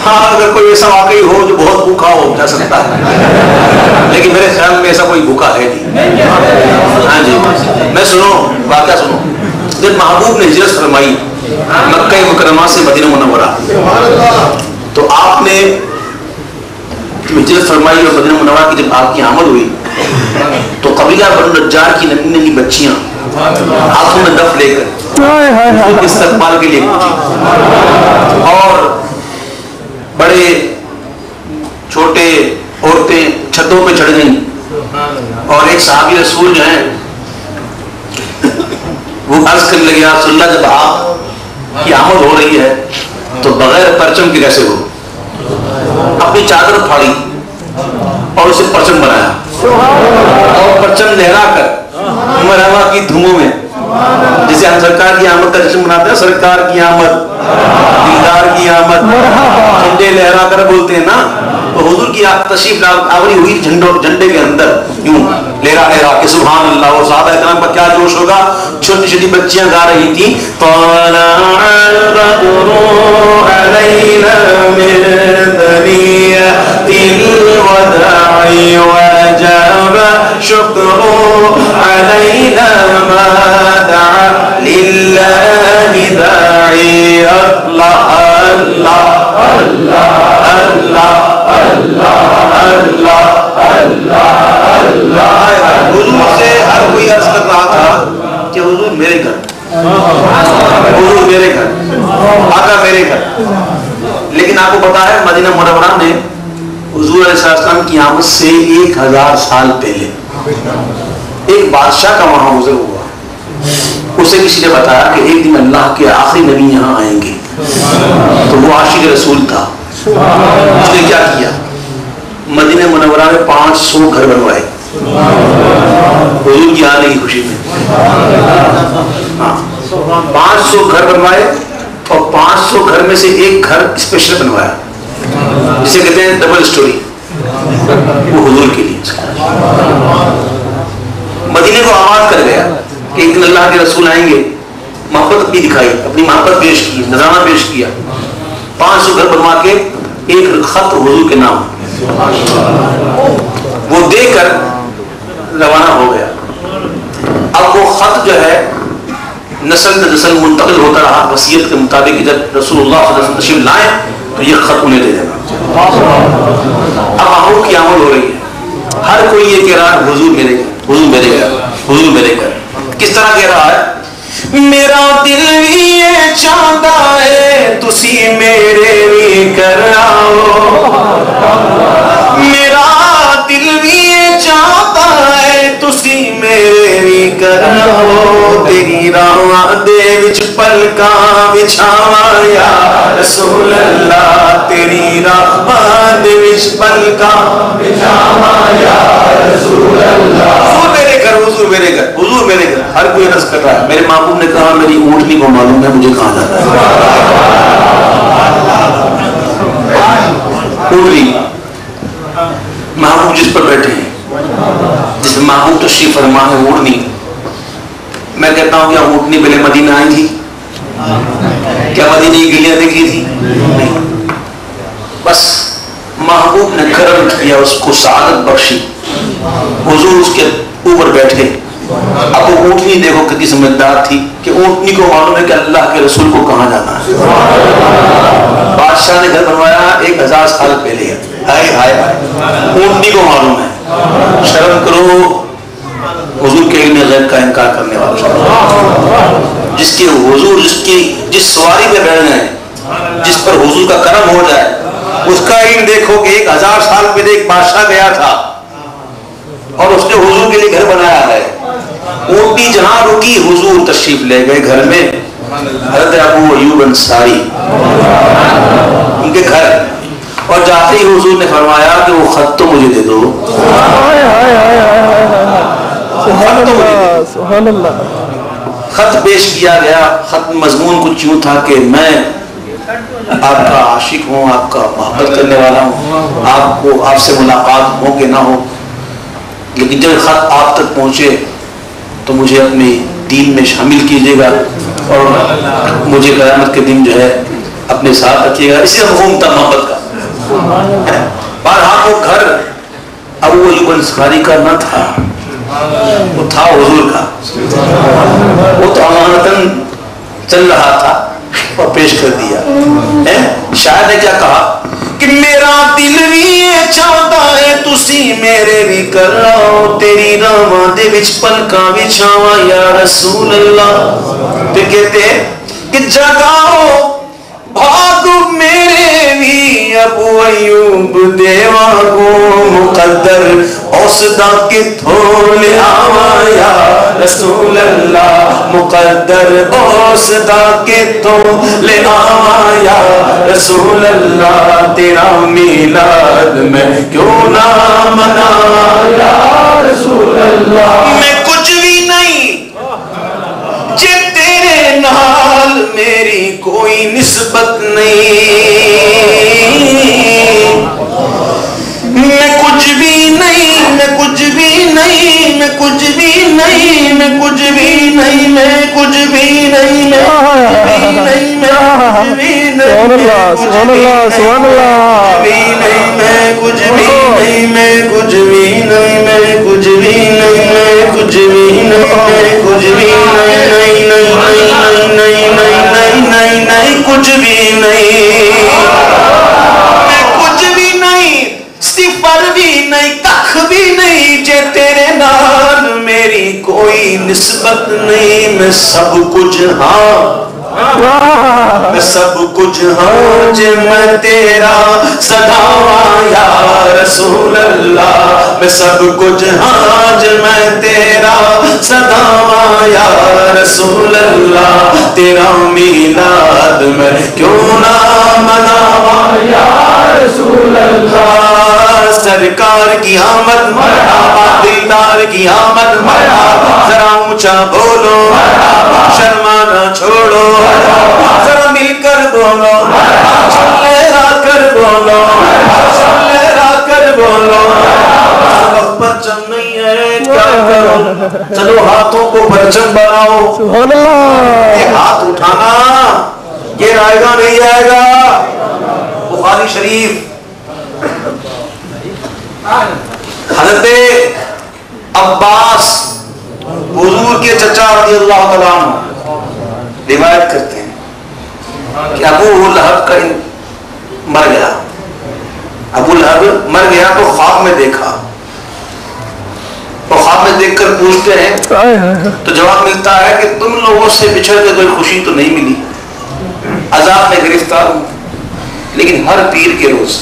ہاں اگر کوئی ایسا واقعی ہو جو بہت بھوکا ہو جا سکتا ہے، لیکن میرے خیال میں ایسا کوئی بھوکا ہے نہیں۔ ہاں جی میں سنو واقعہ سنو، جب محبوب نے ہجرت فرمائی مکہ مکرمہ سے مدینہ منورہ، تو آپ نے ہجرت فرمائی اور مدینہ منورہ کی جب آپ کی آمد ہوئی تو قبیلہ بنو نجار کی ننھی ننھی بچیاں ہاتھوں میں دف لے کر استقبال کے لیے پہنچی، اور بڑے چھوٹے عورتیں چھتوں پہ چڑھ گئیں، اور ایک صحابی رسول جو ہیں وہ عرض کرنے لگے، یا رسول اللہ جب آپ کی آمد ہو رہی ہے تو بغیر پرچم کے کیسے ہو؟ اپنی چادر پھاڑی اور اسے پرچم بنایا اور پرچم لہرا کر مرحبا کی دھوموں میں، جسے ہم سرکار کی آمد کا جشن مناتے ہیں، سرکار کی آمد، دیدار کی آمد، جھنڈے لہرا کر بولتے ہیں نا، تو حضور کی تشریف آوری ہوئی جھنڈے کے اندر یوں لہرا لہرا کے سبحان اللہ، اور صحابہ کرام پر کیا جوش ہوگا، چھوٹی چھوٹی بچیاں گا رہی تھیں طلع البدر علینا من ثنیۃ الوداع وجب شکر علینا ما دعا للہ داعی اللہ اللہ اللہ اللہ اللہ اللہ اللہ۔ حضور سے ہر کوئی عرض کر رہا تھا کہ حضور میرے گھر، حضور میرے گھر، آقا میرے گھر، لیکن آپ کو پتا ہے مدینہ منورہ میں حضور علیہ السلام کی آمد سے 1000 سال پہلے ایک بادشاہ کا وہاں گزر ہوا، اسے کسی نے بتایا کہ ایک دن اللہ کے آخری نبی یہاں آئیں گے، تو وہ عاشق رسول تھا، اس نے کیا کیا، مدینہ منورہ میں 500 گھر بنوائے حضور کی آنے کی خوشی میں، 500 گھر بنوائے، اور 500 گھر میں سے ایک گھر اسپیشل بنوایا جسے کہتے ہیں ڈبل سٹوری، وہ حضور کے لیے مدینے کو آباد کر گیا کہ ایک دن اللہ کے رسول آئیں گے، محبت بھی دکھائی، اپنی محبت پیش کی، نذرانہ پیش کیا، 500 گھر بنوا کے ایک خط حضور کے نام وہ دے کر روانہ ہو گیا۔ اب وہ خط جو ہے نسل نسل منتقل ہوتا رہا وصیت کے مطابق کہ جب رسول اللہ صلی اللہ علیہ وسلم تشریف لائیں تو یہ خط انہیں دے دینا۔ اب محبوب کی آمد ہو رہی ہے، ہر کوئی یہ کہہ رہا ہے حضور میرے گھر، حضور میرے گھر، حضور میرے گھر۔ کس طرح کہہ رہا ہے؟ میرا دل بھی یہ چاہتا ہے تسی میرے بھی کر آؤ، میرا دل بھی یہ چاہتا ہے تسی میرے بھی کر آؤ، تیری راہ دے وچ پلکاں بچھاواں یا رسول اللہ، تیری راہ دے وچ پلکاں بچھاواں یا رسول اللہ۔ حضور میرے گھر، حضور میرے گھر، حضور میرے گھر، ہر کوئی عرض کر رہا ہے۔ میرے محبوب نے کہا میری اونٹنی کو معلوم ہے مجھے کہاں جانا ہے، اونٹنی محبوب جس پر بیٹھے ہیں، جس میں محبوب تشریف فرما ہے اونٹنی، میں کہتا ہوں کیا اونٹنی پہلے مدینہ آئی تھی؟ کیا مدینہ کی گلیاں دیکھی تھی؟ نہیں، بس محبوب نے کرم کیا، اس کو سعادت بخشی، حضور اس کے اوپر بیٹھے۔ اب وہ اونٹنی دیکھو کتنی سمجھدار تھی کہ اونٹنی کو معلوم ہے کہ اللہ کے رسول کو کہاں جانا ہے۔ بادشاہ نے گھر بنوایا 1000 سال پہلے، ہائے ہائے ہائے، اونٹنی کو معلوم ہے۔ شرم کرو حضور کے علم غیب کا انکار کرنے والا، جس کے حضور جس سواری پہ بیٹھ گئے، جس پر حضور کا کرم ہو جائے، اس کا علم دیکھو کہ 1000 سال پہلے ایک بادشاہ گیا تھا اور اس نے حضور کے لیے گھر بنایا ہے۔ اونٹنی جہاں رکی حضور تشریف لے گئے گھر میں، حضرت ابو ایوب انصاری ان کے گھر، اور جاتے ہی حضور نے فرمایا کہ وہ خط تو مجھے دے دو، سبحان اللہ۔ خط پیش کیا گیا۔ خط مضمون کچھ یوں تھا کہ میں آپ کا عاشق ہوں، آپ کا محبت کرنے والا ہوں، آپ سے ملاقات ہو کہ نہ ہو، لیکن جب خط آپ تک پہنچے تو مجھے اپنے دین میں شامل کیجیے گا اور مجھے قیامت کے دن جو ہے اپنے ساتھ رکھیے گا۔ اسی مفہوم تھا محبت کا۔ بہرحال وہ گھر ابو ایوب انصاری کا نہ تھا، وہ تھا حضور کا، وہ تو امانتاً چل رہا تھا اور پیش کر دیا۔ شاید نے کیا کہا کہ میرا دل بھی یہ چاہتا ہے تسی میرے بھی کر آؤ، تیری راہ دے وچ پلکاں بچھاواں یا رسول اللہ۔ پھر کہتے کہ جگاؤ بھاگ میرے بھی ابو ایوب دیوا کو مقدر اس دا کتھوں لے آواں یا رسول اللہ مقدر او صدا کے تو لے آواں یا رسول اللہ تیرا میلاد میں کیوں نہ مناواں یا رسول اللہ میں کچھ بھی نہیں جے تیرے نال میری کوئی نسبت نہیں میں کچھ بھی نہیں میں کچھ بھی نہیں میں کچھ بھی نہیں میں کچھ بھی نہیں میں کچھ بھی نہیں میں سبحان اللہ سبحان اللہ میں کچھ بھی نہیں میں کچھ بھی نہیں میں کچھ بھی نہیں میں کچھ بھی نہیں میں کچھ بھی نہیں نہیں نہیں نہیں نہیں نہیں نہیں کچھ بھی نہیں میں کچھ بھی نہیں صفر بھی نہیں کخ بھی نہیں جے تیرے نال میری کوئی نسبت نہیں میں سب کچھ ہاں میں سب کچھ ہاں جے میں تیرا صداواں یا رسول اللہ میں سب کچھ ہاں جے میں تیرا صداواں یا رسول اللہ تیرا میلاد میں کیوں نہ مناواں یا رسول اللہ سرکار کی آمد مرحبا دلدار کی آمد مرحبا ذرا اونچا بولو شرمانا چھوڑو ذرا مل کر بولو لہرا کر بولو لہرا کر بولو پرچم نہیں ہے کیا کرو چلو ہاتھوں کو پرچم بناؤ سبحان اللہ یہ ہاتھ اٹھانا یہ رائے گا نہیں جائے گا بخاری شریف حضرت عباس حضور کے چچا رضی اللہ تعالیٰ عنہ روایت کرتے ہیں کہ ابو لہب کا مر گیا ابو لہب مر گیا تو خواب میں دیکھا تو خواب میں دیکھ کر پوچھتے ہیں تو جواب ملتا ہے کہ تم لوگوں سے بچھڑ کے کوئی خوشی تو نہیں ملی عذاب میں گرفتار ہوں لیکن ہر پیر کے روز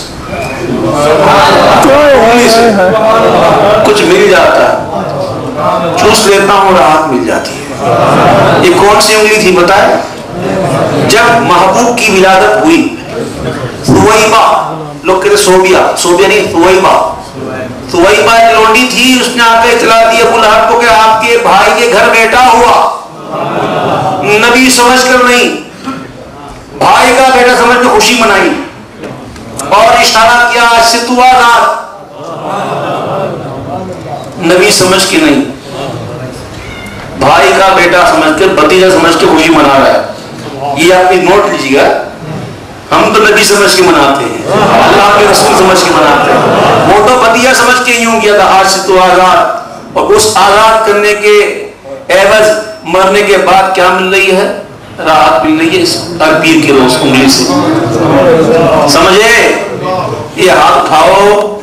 کچھ مل جاتا ہے چوس لیتا ہوں راحت مل جاتی ہے یہ کون سی انگلی تھی بتائیں جب محبوب کی ولادت ہوئی ثویبہ لوگ کہتے صوبیہ نہیں ثویبہ ایک لونڈی تھی اس نے آ کے اطلاع دی ابو لہب کو کہ آپ کے بھائی کے گھر بیٹا ہوا نبی سمجھ کر نہیں بھائی کا بیٹا سمجھ کے خوشی منائی اور اشارہ کیا ستوا رات نبی سمجھ کے نہیں بھائی کا بیٹا سمجھ کے بھتیجا سمجھ کے خوشی منا رہا ہے یہ آپ نوٹ لیجیے گا ہم تو نبی سمجھ کے مناتے ہیں اللہ کے رسول سمجھ کے مناتے ہیں وہ تو بھتیجا سمجھ کے یوں کیا تھا آج ستوا رات اور اس آزاد کرنے کے عوض مرنے کے بعد کیا مل رہی ہے راحت مل رہی ہے اس پیر کے روز انگلی سے سمجھے یہ ہاتھ اٹھاؤ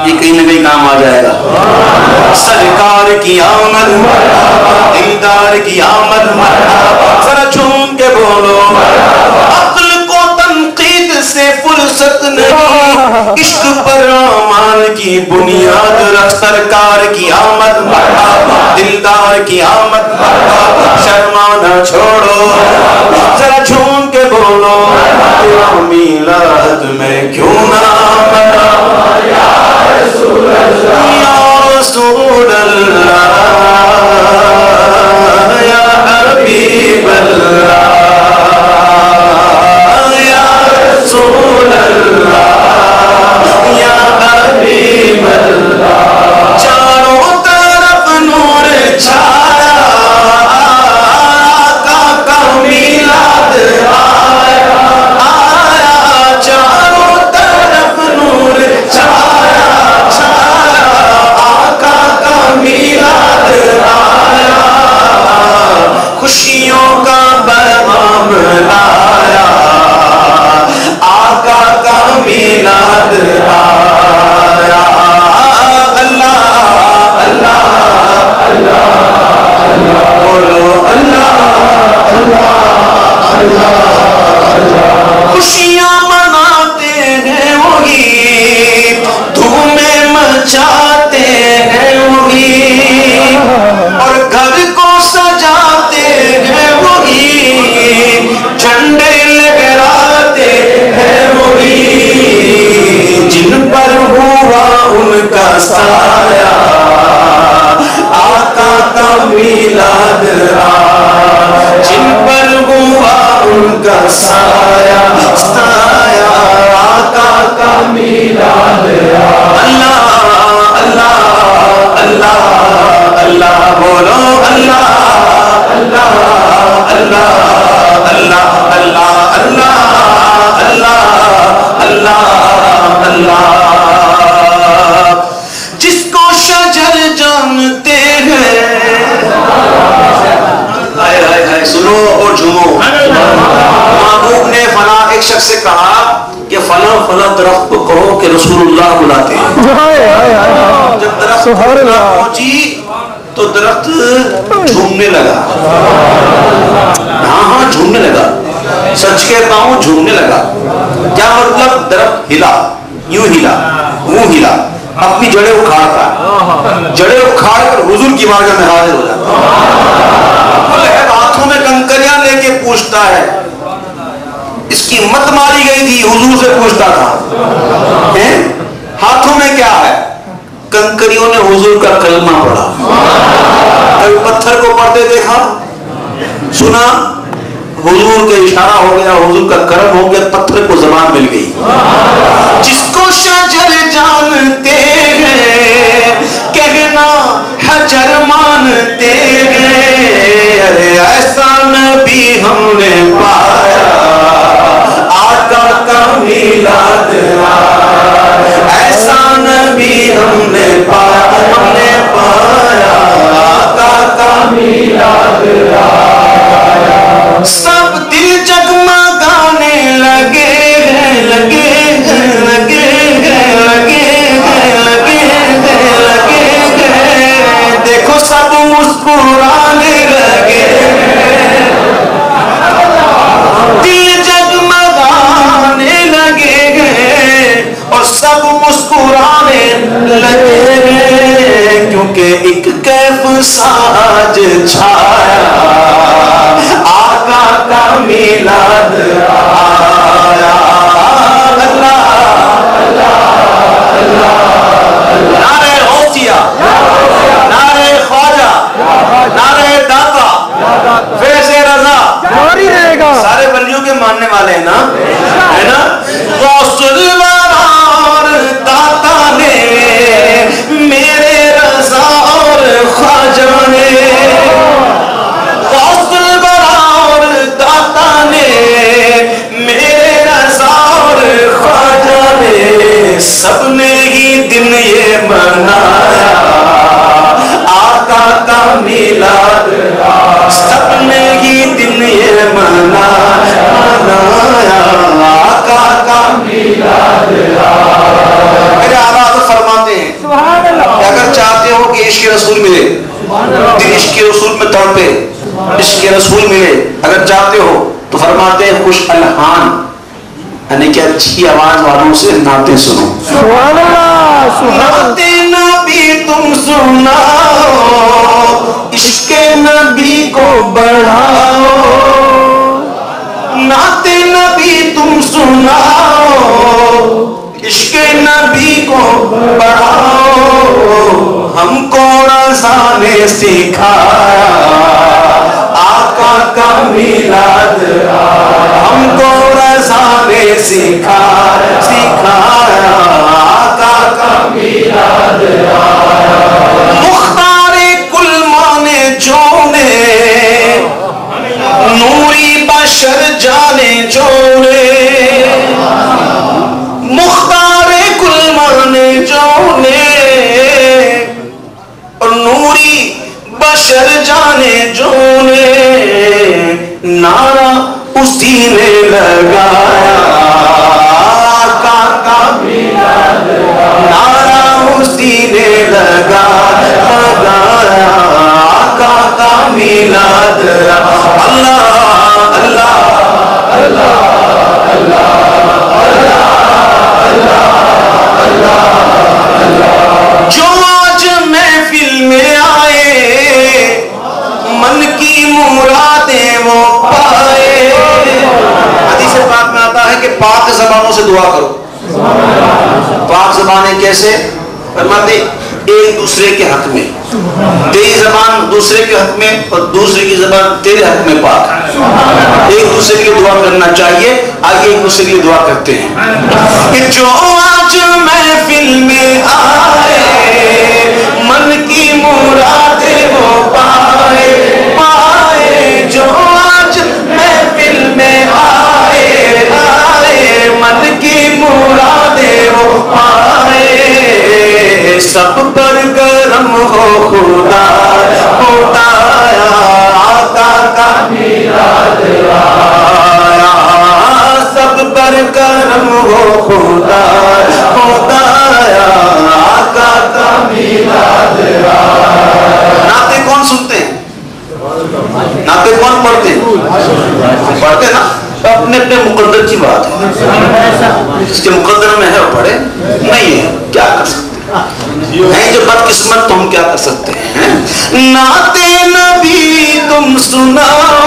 یہ کہیں نہ کہیں کام آ جائے گا سرکار کی آمد دلدار کی آمد ذرا جھوم کے بولو عقل کو تنقید سے فرصت نہیں عشق پر امان کی بنیاد رکھ سرکار کی آمد دلدار کی آمد شرمانا چھوڑو ذرا جھوم کے بولو تیرا میلاد میں کیوں نہ مناواں یا رسول اللہ یا رسول اللہ یا حبیب اللہ یا رسول اللہ یا حبیب اللہ چاروں طرف نور چھایا آقا میلاد آیا آیا چاروں طرف نور چھایا چھایا آقا کا میلاد آیا خوشیوں کا پیغام لایا آقا کا سایہ سایہ آقا کا میلاد اللہ اللہ اللہ اللہ بولو اللہ اللہ اللہ اللہ اللہ اللہ اللہ اللہ اللہ جس کو شجر جانتے ہیں سنو اور جھومو محبوب نے فلاں ایک شخص سے کہا کہ فلاں فلاں درخت کو کہو کہ رسول اللہ بلاتے ہیں جب درخت پہنچی تو درخت جھومنے لگا ہاں جھومنے لگا سچ کہتا ہوں جھومنے لگا کیا مطلب درخت ہلا یوں ہلا وہ ہلا اپنی جڑیں اکھاڑتا جڑیں اکھاڑ کر حضور کی بارگاہ میں حاضر ہو جاتا ہاتھوں میں کنکریاں لے کے پوچھتا ہے اس کی مت ماری گئی تھی حضور سے پوچھتا تھا ہاتھوں میں کیا ہے کنکریوں نے حضور کا کلمہ پڑھا کبھی پتھر کو پڑھتے دیکھا سنا حضور کا اشارہ ہو گیا حضور کا کرم ہو گیا پتھر کو زبان مل گئی جس کو شجر جانتے ہیں کہنا حجر مانتے ہیں ارے ایسا نبی ہم نے پایا آقا کا میلاد ایسا نبی ہم نے پایا آقا کا میلاد سب دل جگمگانے لگے لگے لگے لگے لگے لگے دیکھو سب مسکرانے لگے دل جگمگانے لگے اور سب مسکرانے لگے کیونکہ ایک کیف ساج چھایا آقا کا میلاد آیا اللہ اللہ اللہ نعرہ غوثیہ نعرہ خواجہ نعرہ داتا فیض رضا سارے ولیوں کے ماننے والے ہیں نا ہے نا غوث الورار داتا نے میرے رضا اور خواجہ نے غوث الورار داتا نے میرے رضا اور خواجہ نے سب نے ہی دن یہ منایا آقا کا میلاد سب نے ہی دن یہ منایا آقا کا میلاد میرے آباد فرماتے ہیں اگر چاہتے ہو کہ عشق رسول ملے دل عشق رسول میں تڑپے عشق رسول ملے اگر چاہتے ہو تو فرماتے ہیں خوش الحان یعنی کہ اچھی آواز والوں سے نعتیں سنو سبحان اللہ نعتیں نبی تم سناؤ عشق نبی کو بڑھاؤ نعتیں نبی تم سناؤ عشق نبی کو بڑھاؤ ہم کو رضا نے سکھایا آقا کا میلاد ہم کو رضا نے سکھایا آقا کا میلاد مختار کل مانے جو نے نوری بشر جانے جو نے مختار کل مانے جو نے اور نوری بشر جانے جو نے نعرہ اسی نے لگایا آقا کا میلاد نعرہ اسی نے لگایا آقا کا میلاد اللہ اللہ اللہ اللہ جو آج محفل میں آئے من کی مرادیں وہ پائے حدیث پاک میں آتا ہے کہ پاک زبانوں سے دعا کرو پاک زبانیں کیسے فرماتے ایک دوسرے کے حق میں، تیری زبان دوسرے کے حق میں اور دوسرے کی زبان تیرے حق میں پاک، ایک دوسرے کے لیے دعا کرنا چاہیے. آئیے ایک دوسرے کے لیے دعا کرتے ہیں کہ جو آج محفل میں آئے من کی مرادیں وہ پائے پائے، جو آج محفل میں آئے آئے من کی مرادیں وہ پائے. سب پر کرم ہو خدا خدایا، آقا کا میلاد آیا. سب پر کرم ہو خدا خدایا، آقا کا میلاد آیا. نعتیں کون سنتے ہیں؟ نعتیں کون پڑھتے ہیں؟ پڑھتے نا، اپنے اپنے مقدر کی بات ہے. اس کے مقدر میں ہے وہ پڑھے، نہیں ہے کیا کر سکتے ہیں؟ جو بدقسمت تو ہم کیا کر سکتے ہیں؟ نعت نبی تم سناؤ،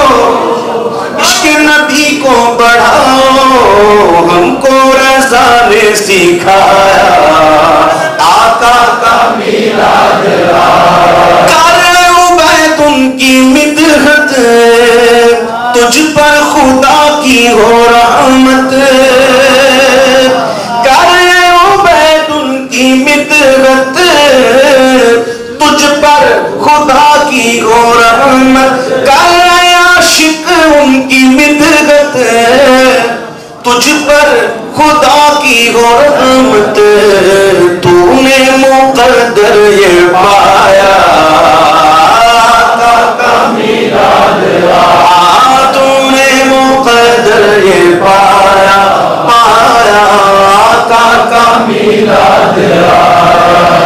عشق نبی کو بڑھاؤ، ہم کو رضا نے سکھایا، آقا کا میلاد آیا. کر عبید ان کی مدحت، تجھ پر خدا کی ہو رحمت. کر عبید ان کی مدحت، تجھ پر خدا کی ہو رحمت. کر عاشق ان کی مدحت، تجھ پر خدا کی ہو رحمت. تو نے مقدر یہ پایا، آقا کا میلاد آیا. تو نے مقدر یہ پایا پایا، آقا کا میلاد آیا.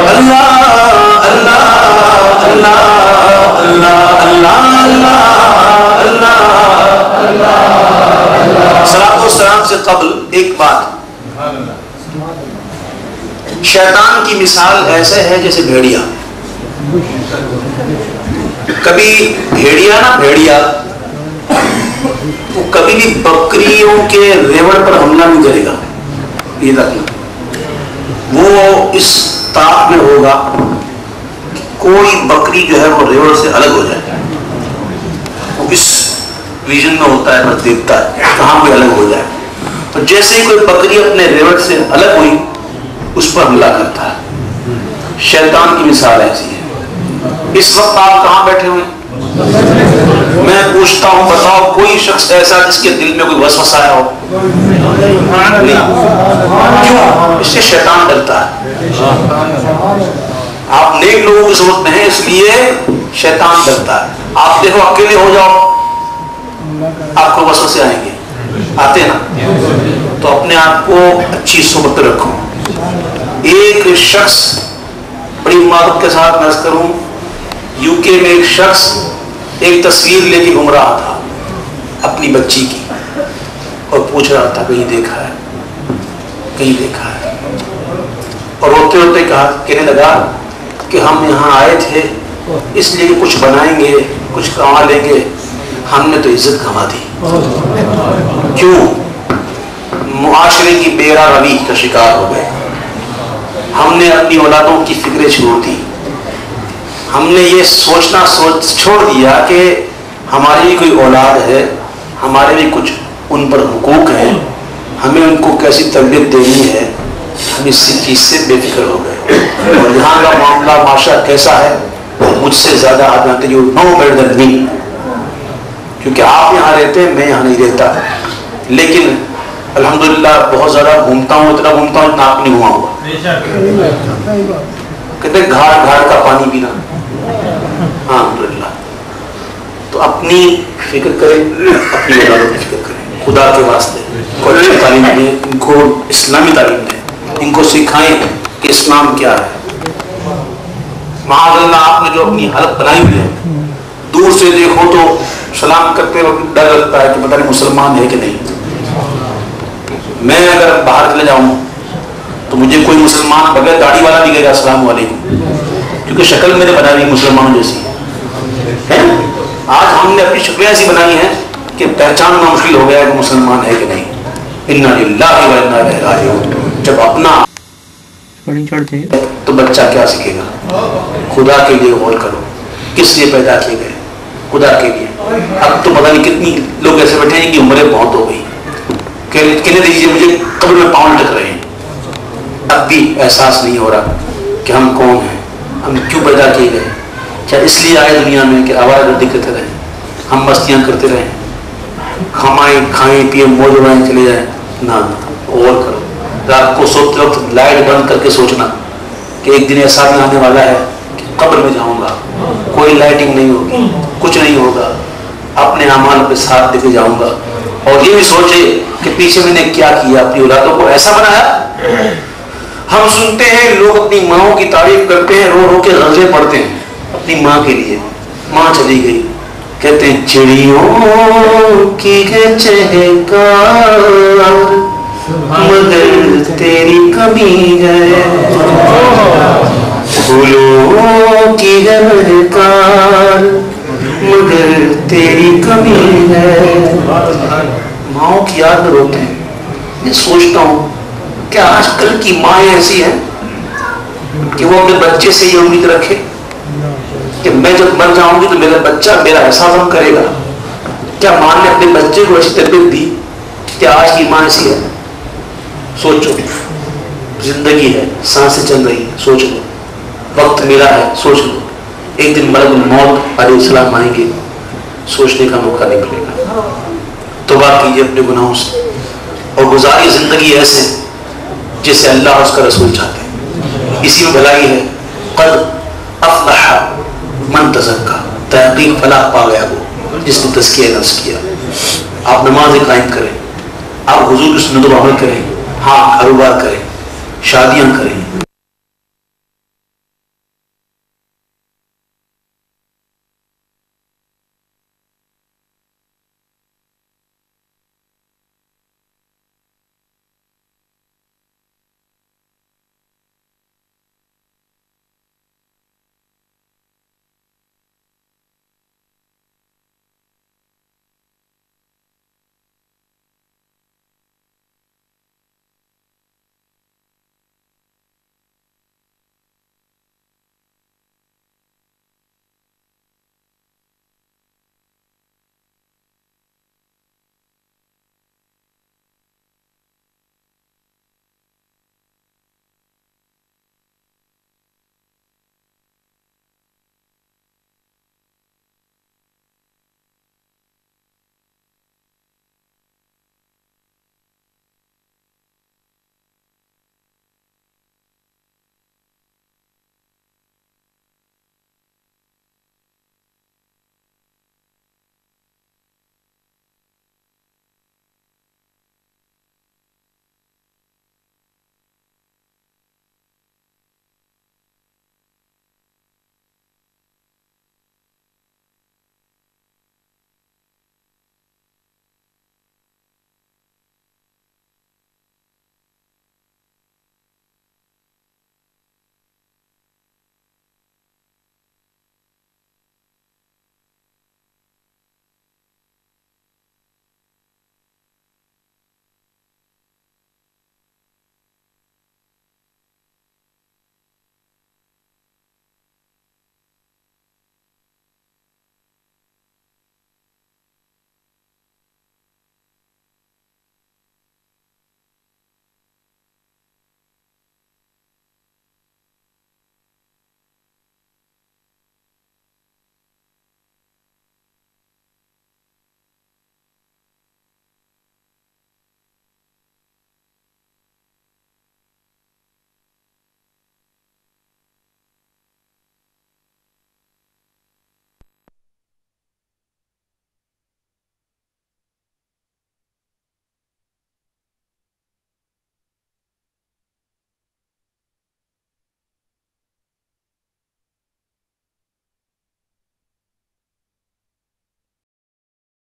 اللہ اللہ اللہ اللہ اللہ اللہ اللہ. صلاۃ و سلام سے قبل ایک بات، شیطان کی مثال ایسے ہے جیسے بھیڑیا. کبھی بھیڑیا نا بھیڑیا وہ کبھی بھی بکریوں کے ریوڑ پر حملہ نہیں کرے گا. یہ رکھنا، وہ اس طاق میں ہوگا کوئی بکری جو ہے وہ ریوڑ سے الگ ہو جائے. وہ اس ریجن میں ہوتا ہے، بس دیکھتا ہے کہاں کوئی الگ ہو جائے. تو جیسے ہی کوئی بکری اپنے ریوڑ سے الگ ہوئی اس پر حملہ کرتا ہے. شیطان کی مثال ایسی ہے. اس وقت آپ کہاں بیٹھے ہوئے ہیں؟ میں پوچھتا ہوں، بتاؤ کوئی شخص ایسا جس کے دل میں کوئی وسوسہ آیا ہو؟ نہیں. کیوں؟ اس سے شیطان ڈرتا ہے. آپ نیک لوگوں کی صحبت میں ہیں اس لیے شیطان ڈرتا ہے. آپ دیکھو اکیلے ہو جاؤ آپ کو وسوسے آئیں گے، آتے نا. تو اپنے آپ کو اچھی صحبت رکھو. ایک شخص بڑی عمارت کے ساتھ نظر کروں، یو کے میں ایک شخص ایک تصویر لے کے گھوم رہا تھا اپنی بچی کی اور پوچھ رہا تھا کہیں دیکھا ہے کہیں دیکھا ہے. اور روتے روتے کہنے لگا کہ ہم یہاں آئے تھے اس لیے کہ کچھ بنائیں گے، کچھ کما لیں گے، ہم نے تو عزت کما دی. کیوں؟ معاشرے کی بیرا روی کا شکار ہو گئے. ہم نے اپنی اولادوں کی فکریں چھوڑ دی. ہم نے یہ سوچنا چھوڑ دیا کہ ہماری بھی کوئی اولاد ہے، ہمارے بھی کچھ ان پر حقوق ہیں، ہمیں ان کو کیسی تربیت دینی ہے. ہم اس چیز سے بے فکر ہو گئے. اور یہاں کا معاملہ معاشرہ کیسا ہے؟ مجھ سے زیادہ آپ جانتے جو نو بیٹر دین می، کیونکہ آپ یہاں رہتے ہیں میں یہاں نہیں رہتا. لیکن الحمدللہ بہت زیادہ گھومتا ہوں، اتنا گھومتا ہوں اتنا آپ نہیں گھما ہوا. کہتے ہیں گھاٹ گھاٹ کا پانی پینا. ہاں الحمدللہ. تو اپنی فکر کریں، اپنی اولادوں کی فکر کریں. خدا کے واسطے کو اچھی تعلیم دیں، ان کو اسلامی تعلیم دیں، ان کو سکھائیں کہ اسلام کیا ہے. معاذ اللہ آپ نے جو اپنی حالت بنائی ہوئی ہے، دور سے دیکھو تو سلام کرتے وقت ڈر لگتا ہے کہ پتہ نہیں مسلمان ہے کہ نہیں. میں اگر باہر چلے جاؤں تو مجھے کوئی مسلمان بغیر داڑھی والا بھی کہے گا السلام علیکم، کیونکہ شکل میرے بنا ہوئی مسلمانوں جیسی ہے. آج ہم نے اپنی شکلیں ایسی بنائی ہیں کہ پہچاننا مشکل ہو گیا ہے کہ مسلمان ہے کہ نہیں. انا للہ و انا الیہ راجعون. جب اپنا تو بچہ کیا سیکھے گا؟ خدا کے لیے غور کرو، کس لیے پیدا کیے گئے؟ خدا کے لیے. اب تو پتہ نہیں کتنی لوگ ایسے بیٹھے ہیں کہ عمریں بہت ہو گئی، کہنے دیجیے مجھے قبر میں پاؤں لٹک رہے ہیں، اب بھی احساس نہیں ہو رہا کہ ہم کون ہیں، ہم کیوں پیدا کیے گئے. کیا اس لیے آئے دنیا میں کہ آوارہ گردی کرتے رہیں، ہم مستیاں کرتے رہیں، کھائیں پیئیں موج اڑائیں چلے جائیں؟ نہ، غور کرو. رات کو سوتے وقت لائٹ بند کر کے سوچنا کہ ایک دن ایسا بھی آنے والا ہے کہ قبر میں جاؤں گا، کوئی لائٹنگ نہیں ہوگی، کچھ نہیں ہوگا، اپنے اعمال پہ ساتھ لے کے جاؤں گا. اور یہ بھی سوچے کہ پیچھے میں نے کیا کیا، اپنی اولادوں کو ایسا بنایا. ہم سنتے ہیں لوگ اپنی ماں کی تعریف کرتے ہیں، رو رو کے غزلیں پڑھتے ہیں اپنی ماں کے لیے. ماں چلی گئی، کہتے ہیں چڑیوں کی ہے چہکار مگر تیری کمی ہے، پھولوں کی ہے مہکار مگر تیری کمی ہے. ماؤں کی یاد میں روتے ہیں. میں سوچتا ہوں کہ آج کل کی مائیں ایسی ہیں کہ وہ اپنے بچے سے یہ امید رکھے کہ میں جب مر جاؤں گی تو میرا بچہ میرا احساس کرے گا. کیا ماں نے اپنے بچے کو ایسی تربیت دی؟ کیا آج کی ماں ایسی ہے؟ سوچو، زندگی ہے، سانسیں چل رہی ہیں، سوچ لو، وقت ملا ہے، سوچ لو. ایک دن ملک الموت علیہ السلام آئیں گے، سوچنے کا موقع نکلے گا. توبہ کیجیے اپنے گناہوں سے اور گزاری زندگی ایسے جیسے اللہ اور اس کا رسول چاہتے ہیں. اسی میں بھلائی ہے. قد افلح من تزکا، تحقیق فلاح پا گیا وہ جس نے تزکیہ نفس کیا. آپ نماز قائم کریں، آپ حضور کی سنتوں پر عمل کریں، ہاں کاروبار کریں، شادیاں کریں،